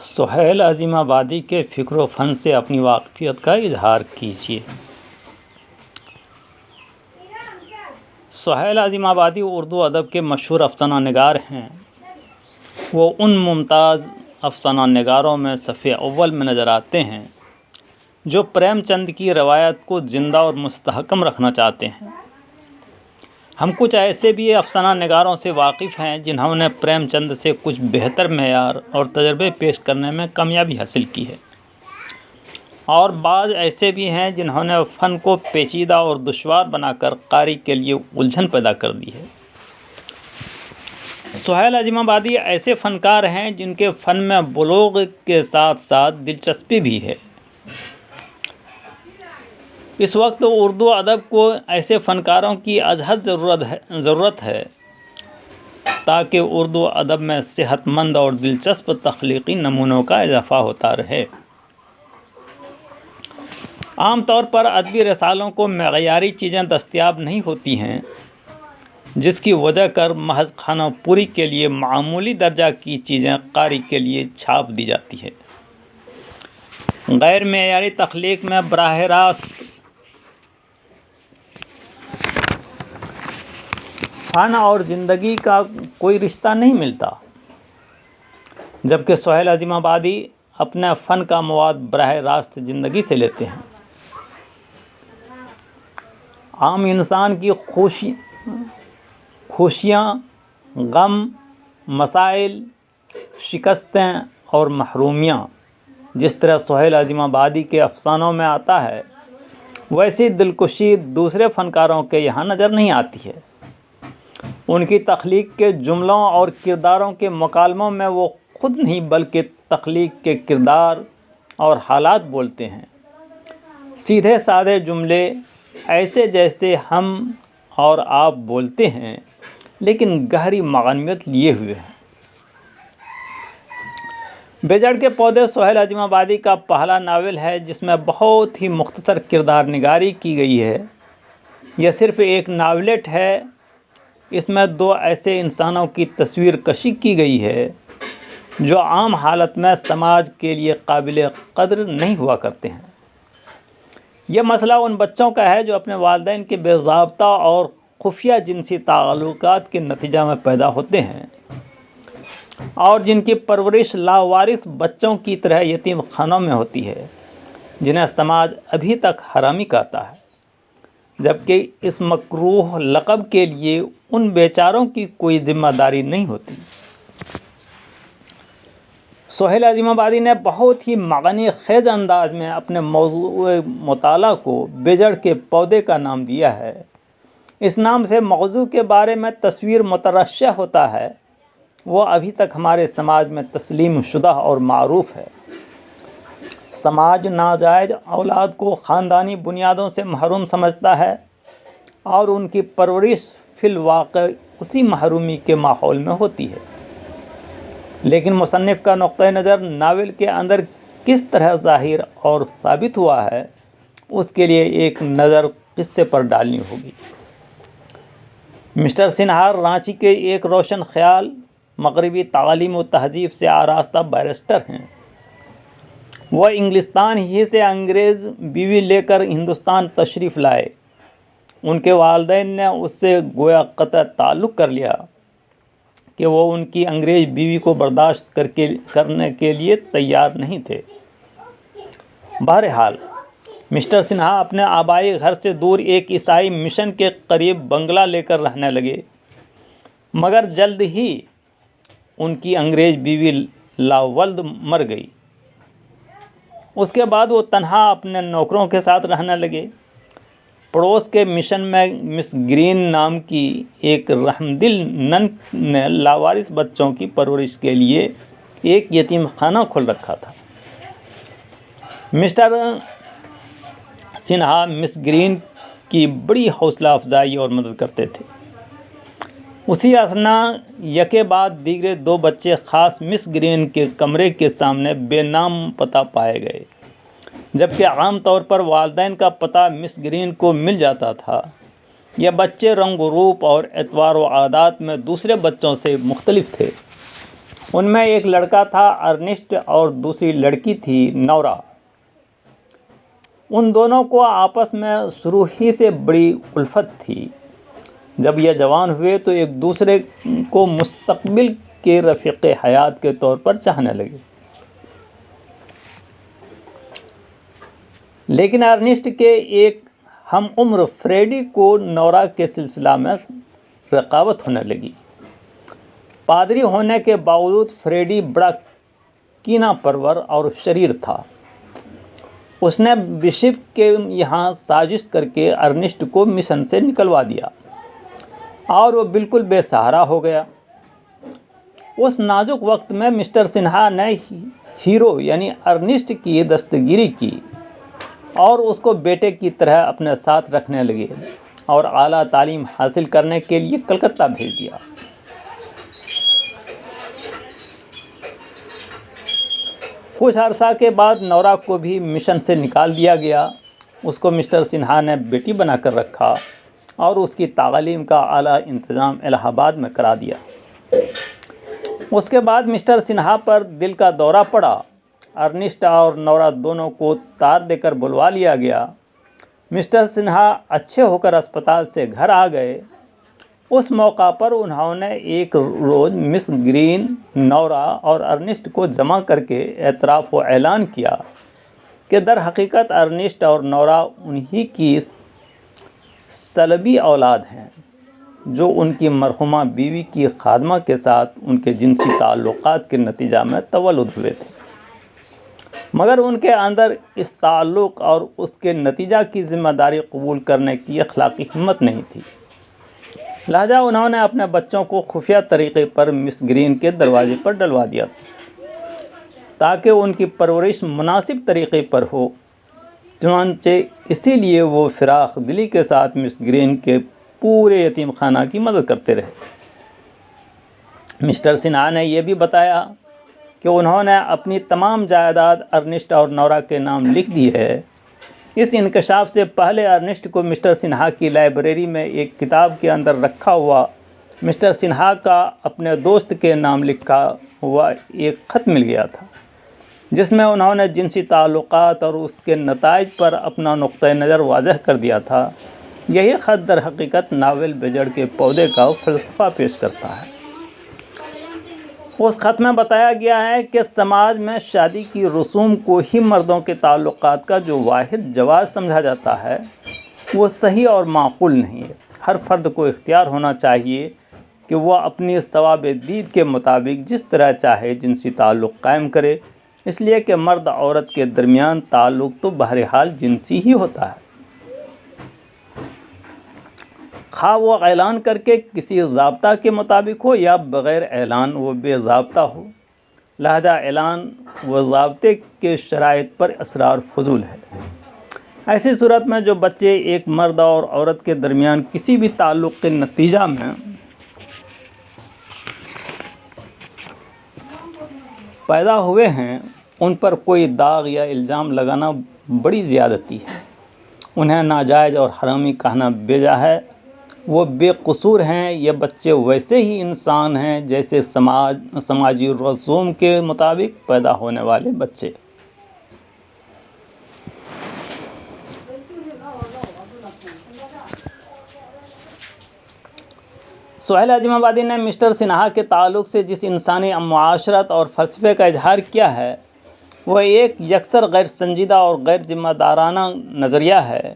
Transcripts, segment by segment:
سہیل عظیم آبادی کے فکر و فن سے اپنی واقفیت کا اظہار کیجیے۔ سہیل عظیم آبادی اردو ادب کے مشہور افسانہ نگار ہیں۔ وہ ان ممتاز افسانہ نگاروں میں صف اول میں نظر آتے ہیں جو پریم چند کی روایت کو زندہ اور مستحکم رکھنا چاہتے ہیں۔ ہم کچھ ایسے بھی افسانہ نگاروں سے واقف ہیں جنہوں نے پریم چند سے کچھ بہتر معیار اور تجربے پیش کرنے میں کامیابی حاصل کی ہے، اور بعض ایسے بھی ہیں جنہوں نے فن کو پیچیدہ اور دشوار بنا کر قاری کے لیے الجھن پیدا کر دی ہے۔ سہیل عظیم آبادی ایسے فنکار ہیں جن کے فن میں بلوغ کے ساتھ ساتھ دلچسپی بھی ہے۔ اس وقت اردو ادب کو ایسے فنکاروں کی ازحد ضرورت ہے تاکہ اردو ادب میں صحت مند اور دلچسپ تخلیقی نمونوں کا اضافہ ہوتا رہے۔ عام طور پر ادبی رسالوں کو معیاری چیزیں دستیاب نہیں ہوتی ہیں، جس کی وجہ کر محض خانہ پوری کے لیے معمولی درجہ کی چیزیں قاری کے لیے چھاپ دی جاتی ہے۔ غیر معیاری تخلیق میں براہ راست فن اور زندگی کا کوئی رشتہ نہیں ملتا، جبکہ سہیل عظیم آبادی اپنے فن کا مواد براہ راست زندگی سے لیتے ہیں۔ عام انسان کی خوشیاں، غم، مسائل، شکستیں اور محرومیاں جس طرح سہیل عظیم آبادی کے افسانوں میں آتا ہے، ویسی دلکشی دوسرے فنکاروں کے یہاں نظر نہیں آتی ہے۔ ان کی تخلیق کے جملوں اور کرداروں کے مکالموں میں وہ خود نہیں بلکہ تخلیق کے کردار اور حالات بولتے ہیں۔ سیدھے سادے جملے ایسے جیسے ہم اور آپ بولتے ہیں، لیکن گہری معنویت لیے ہوئے ہیں۔ بیجڑ کے پودے سہیل عظیم آبادی کا پہلا ناول ہے جس میں بہت ہی مختصر کردار نگاری کی گئی ہے۔ یہ صرف ایک ناولٹ ہے۔ اس میں دو ایسے انسانوں کی تصویر کشی کی گئی ہے جو عام حالت میں سماج کے لیے قابل قدر نہیں ہوا کرتے ہیں۔ یہ مسئلہ ان بچوں کا ہے جو اپنے والدین کے بے ضابطہ اور خفیہ جنسی تعلقات کے نتیجہ میں پیدا ہوتے ہیں، اور جن کی پرورش لاوارث بچوں کی طرح یتیم خانوں میں ہوتی ہے، جنہیں سماج ابھی تک حرامی کہتا ہے، جبکہ اس مکروہ لقب کے لیے ان بیچاروں کی کوئی ذمہ داری نہیں ہوتی۔ سہیل عظیم آبادی نے بہت ہی معنی خیز انداز میں اپنے موضوع مطالعہ کو بیجڑ کے پودے کا نام دیا ہے۔ اس نام سے موضوع کے بارے میں تصویر مترشح ہوتا ہے، وہ ابھی تک ہمارے سماج میں تسلیم شدہ اور معروف ہے۔ سماج ناجائز اولاد کو خاندانی بنیادوں سے محروم سمجھتا ہے اور ان کی پرورش فی الواقع اسی محرومی کے ماحول میں ہوتی ہے، لیکن مصنف کا نقطہ نظر ناول کے اندر کس طرح ظاہر اور ثابت ہوا ہے، اس کے لیے ایک نظر قصے پر ڈالنی ہوگی۔ مسٹر سنہا رانچی کے ایک روشن خیال، مغربی تعلیم و تہذیب سے آراستہ بیرسٹر ہیں۔ وہ انگلستان ہی سے انگریز بیوی لے کر ہندوستان تشریف لائے۔ ان کے والدین نے اس سے گویا قطع تعلق کر لیا کہ وہ ان کی انگریز بیوی کو برداشت کرنے کے لیے تیار نہیں تھے۔ بہرحال مسٹر سنہا اپنے آبائی گھر سے دور ایک عیسائی مشن کے قریب بنگلہ لے کر رہنے لگے، مگر جلد ہی ان کی انگریز بیوی لاولد مر گئی۔ اس کے بعد وہ تنہا اپنے نوکروں کے ساتھ رہنے لگے۔ پڑوس کے مشن میں مس گرین نام کی ایک رحمدل نن نے لاوارث بچوں کی پرورش کے لیے ایک یتیم خانہ کھول رکھا تھا۔ مسٹر سنہا مس گرین کی بڑی حوصلہ افزائی اور مدد کرتے تھے۔ اسی اثنا یکے بعد دیگرے دو بچے خاص مس گرین کے کمرے کے سامنے بے نام پتہ پائے گئے، جبکہ عام طور پر والدین کا پتہ مس گرین کو مل جاتا تھا۔ یہ بچے رنگ و روپ اور اطوار و عادات میں دوسرے بچوں سے مختلف تھے۔ ان میں ایک لڑکا تھا ارنسٹ اور دوسری لڑکی تھی نورا۔ ان دونوں کو آپس میں شروع ہی سے بڑی الفت تھی۔ جب یہ جوان ہوئے تو ایک دوسرے کو مستقبل کے رفیق حیات کے طور پر چاہنے لگے، لیکن ارنسٹ کے ایک ہم عمر فریڈی کو نورا کے سلسلہ میں رقابت ہونے لگی۔ پادری ہونے کے باوجود فریڈی بڑا کینہ پرور اور شریر تھا۔ اس نے بشپ کے یہاں سازش کر کے ارنسٹ کو مشن سے نکلوا دیا اور وہ بالکل بے سہارا ہو گیا۔ اس نازک وقت میں مسٹر سنہا نے ہیرو یعنی ارنسٹ کی دستگیری کی اور اس کو بیٹے کی طرح اپنے ساتھ رکھنے لگے اور اعلیٰ تعلیم حاصل کرنے کے لیے کلکتہ بھیج دیا۔ کچھ عرصہ کے بعد نورا کو بھی مشن سے نکال دیا گیا۔ اس کو مسٹر سنہا نے بیٹی بنا کر رکھا اور اس کی تعلیم کا اعلیٰ انتظام الہ آباد میں کرا دیا۔ اس کے بعد مسٹر سنہا پر دل کا دورہ پڑا۔ ارنسٹ اور نورا دونوں کو تار دے کر بلوا لیا گیا۔ مسٹر سنہا اچھے ہو کر اسپتال سے گھر آ گئے۔ اس موقع پر انہوں نے ایک روز مس گرین، نورا اور ارنسٹ کو جمع کر کے اعتراف و اعلان کیا کہ در حقیقت ارنسٹ اور نورا انہی کی سلبی اولاد ہیں جو ان کی مرحومہ بیوی کی خادمہ کے ساتھ ان کے جنسی تعلقات کے نتیجہ میں تولد ہوئے تھے، مگر ان کے اندر اس تعلق اور اس کے نتیجہ کی ذمہ داری قبول کرنے کی اخلاقی ہمت نہیں تھی۔ لہذا انہوں نے اپنے بچوں کو خفیہ طریقے پر مس گرین کے دروازے پر ڈلوا دیا تاکہ ان کی پرورش مناسب طریقے پر ہو۔ چنانچہ اسی لیے وہ فراخ دلی کے ساتھ مس گرین کے پورے یتیم خانہ کی مدد کرتے رہے۔ مسٹر سنہا نے یہ بھی بتایا کہ انہوں نے اپنی تمام جائیداد ارنسٹ اور نورا کے نام لکھ دی ہے۔ اس انکشاف سے پہلے ارنسٹ کو مسٹر سنہا کی لائبریری میں ایک کتاب کے اندر رکھا ہوا مسٹر سنہا کا اپنے دوست کے نام لکھا ہوا ایک خط مل گیا تھا، جس میں انہوں نے جنسی تعلقات اور اس کے نتائج پر اپنا نقطۂ نظر واضح کر دیا تھا۔ یہی خط در حقیقت ناول بیجڑ کے پودے کا فلسفہ پیش کرتا ہے۔ اس خط میں بتایا گیا ہے کہ سماج میں شادی کی رسوم کو ہی مردوں کے تعلقات کا جو واحد جواز سمجھا جاتا ہے وہ صحیح اور معقول نہیں ہے۔ ہر فرد کو اختیار ہونا چاہیے کہ وہ اپنی ثواب دید کے مطابق جس طرح چاہے جنسی تعلق قائم کرے، اس لیے کہ مرد عورت کے درمیان تعلق تو بہرحال جنسی ہی ہوتا ہے، خواہ وہ اعلان کر کے کسی ضابطہ کے مطابق ہو یا بغیر اعلان وہ بے ضابطہ ہو۔ لہذا اعلان و ضابطے کے شرائط پر اسرار فضول ہے۔ ایسی صورت میں جو بچے ایک مرد اور عورت کے درمیان کسی بھی تعلق کے نتیجہ میں پیدا ہوئے ہیں، ان پر کوئی داغ یا الزام لگانا بڑی زیادتی ہے۔ انہیں ناجائز اور حرامی کہنا بیجا ہے۔ وہ بے قصور ہیں۔ یہ بچے ویسے ہی انسان ہیں جیسے سماجی رسوم کے مطابق پیدا ہونے والے بچے۔ سہیل عظیم آبادی نے مسٹر سنہا کے تعلق سے جس انسانی معاشرت اور فلسفے کا اظہار کیا ہے وہ ایک یکسر غیر سنجیدہ اور غیر ذمہ دارانہ نظریہ ہے۔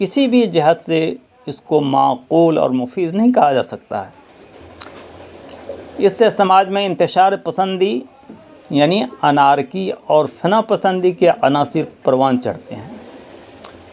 کسی بھی جہت سے اس کو معقول اور مفید نہیں کہا جا سکتا ہے۔ اس سے سماج میں انتشار پسندی یعنی انارکی اور فنا پسندی کے عناصر پروان چڑھتے ہیں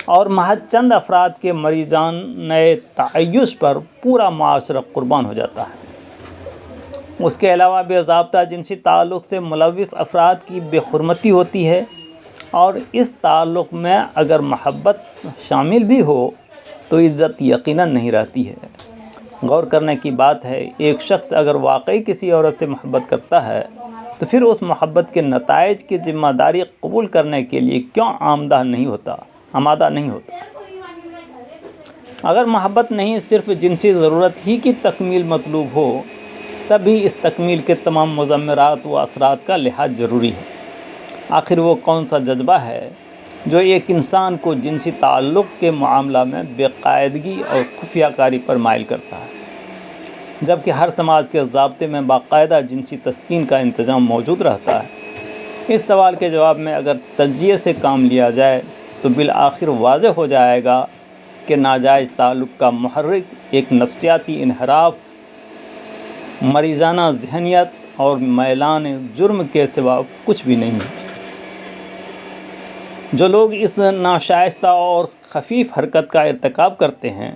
اور محض چند افراد کے مریضانہ تعیش پر پورا معاشرہ قربان ہو جاتا ہے۔ اس کے علاوہ بے ضابطہ جنسی تعلق سے ملوث افراد کی بے حرمتی ہوتی ہے، اور اس تعلق میں اگر محبت شامل بھی ہو تو عزت یقیناً نہیں رہتی ہے۔ غور کرنے کی بات ہے، ایک شخص اگر واقعی کسی عورت سے محبت کرتا ہے تو پھر اس محبت کے نتائج کی ذمہ داری قبول کرنے کے لیے کیوں آمادہ نہیں ہوتا۔ اگر محبت نہیں صرف جنسی ضرورت ہی کی تکمیل مطلوب ہو تبھی اس تکمیل کے تمام مضمرات و اثرات کا لحاظ ضروری ہے۔ آخر وہ کون سا جذبہ ہے جو ایک انسان کو جنسی تعلق کے معاملہ میں بے قاعدگی اور خفیہ کاری پر مائل کرتا ہے، جبکہ ہر سماج کے ضابطے میں باقاعدہ جنسی تسکین کا انتظام موجود رہتا ہے؟ اس سوال کے جواب میں اگر تجزیے سے کام لیا جائے تو بالآخر واضح ہو جائے گا کہ ناجائز تعلق کا محرک ایک نفسیاتی انحراف، مریضانہ ذہنیت اور میلان جرم کے سوا کچھ بھی نہیں ہے۔ جو لوگ اس ناشائستہ اور خفیف حرکت کا ارتکاب کرتے ہیں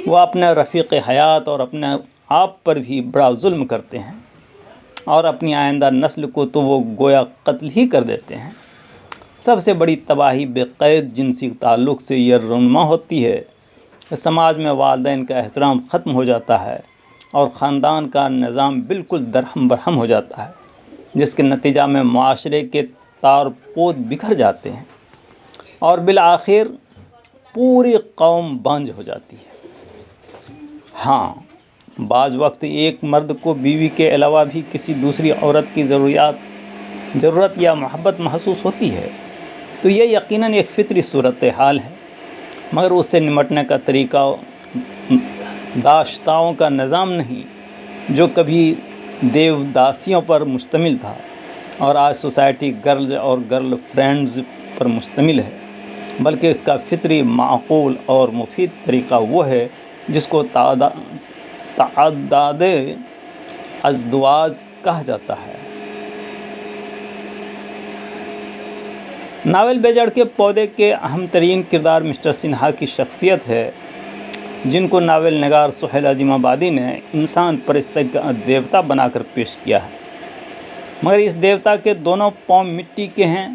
وہ اپنے رفیق حیات اور اپنے آپ پر بھی بڑا ظلم کرتے ہیں، اور اپنی آئندہ نسل کو تو وہ گویا قتل ہی کر دیتے ہیں۔ سب سے بڑی تباہی بے قید جنسی تعلق سے یہ رونما ہوتی ہے کہ سماج میں والدین کا احترام ختم ہو جاتا ہے اور خاندان کا نظام بالکل درہم برہم ہو جاتا ہے، جس کے نتیجہ میں معاشرے کے تار پود بکھر جاتے ہیں اور بالآخر پوری قوم بانجھ ہو جاتی ہے۔ ہاں، بعض وقت ایک مرد کو بیوی کے علاوہ بھی کسی دوسری عورت کی ضرورت یا محبت محسوس ہوتی ہے تو یہ یقیناً ایک فطری صورتحال ہے، مگر اس سے نمٹنے کا طریقہ داشتاؤں کا نظام نہیں جو کبھی دیوداسیوں پر مشتمل تھا اور آج سوسائٹی گرلز اور گرل فرینڈز پر مشتمل ہے، بلکہ اس کا فطری، معقول اور مفید طریقہ وہ ہے جس کو تعداد ازدواج کہا جاتا ہے۔ ناول بیجڑ کے پودے کے اہم ترین کردار مسٹر سنہا کی شخصیت ہے، جن کو ناول نگار سہیل عظیم آبادی نے انسان پرست کا دیوتا بنا کر پیش کیا ہے، مگر اس دیوتا کے دونوں پاؤں مٹی کے ہیں۔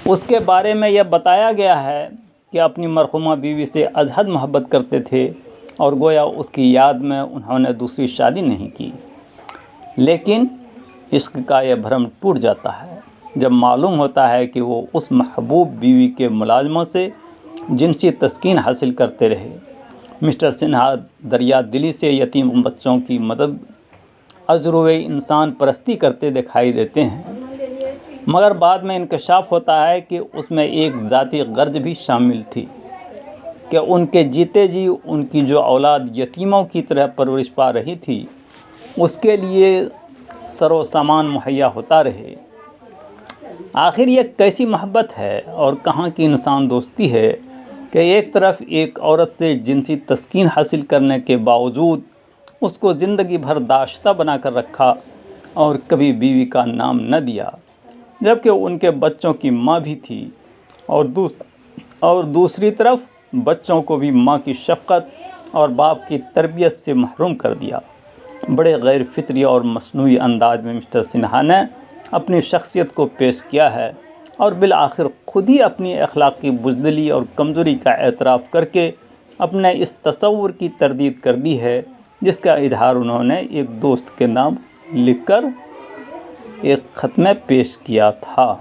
اس کے بارے میں یہ بتایا گیا ہے کہ اپنی مرحومہ بیوی سے ازحد محبت کرتے تھے اور گویا اس کی یاد میں انہوں نے دوسری شادی نہیں کی، لیکن عشق کا یہ بھرم ٹوٹ جاتا ہے جب معلوم ہوتا ہے کہ وہ اس محبوب بیوی کے ملازموں سے جنسی تسکین حاصل کرتے رہے۔ مسٹر سنہا دریا دلی سے یتیم بچوں کی مدد، ازرو انسان پرستی کرتے دکھائی دیتے ہیں، مگر بعد میں انکشاف ہوتا ہے کہ اس میں ایک ذاتی غرض بھی شامل تھی کہ ان کے جیتے جی ان کی جو اولاد یتیموں کی طرح پرورش پا رہی تھی اس کے لیے سر و سامان مہیا ہوتا رہے۔ آخر یہ کیسی محبت ہے اور کہاں کی انسان دوستی ہے کہ ایک طرف ایک عورت سے جنسی تسکین حاصل کرنے کے باوجود اس کو زندگی بھر داشتہ بنا کر رکھا اور کبھی بیوی کا نام نہ دیا، جبکہ ان کے بچوں کی ماں بھی تھی، اور دوسری طرف بچوں کو بھی ماں کی شفقت اور باپ کی تربیت سے محروم کر دیا۔ بڑے غیر فطری اور مصنوعی انداز میں مسٹر سنہا نے اپنی شخصیت کو پیش کیا ہے اور بالآخر خود ہی اپنی اخلاقی بزدلی اور کمزوری کا اعتراف کر کے اپنے اس تصور کی تردید کر دی ہے جس کا اظہار انہوں نے ایک دوست کے نام لکھ کر ایک خط میں پیش کیا تھا۔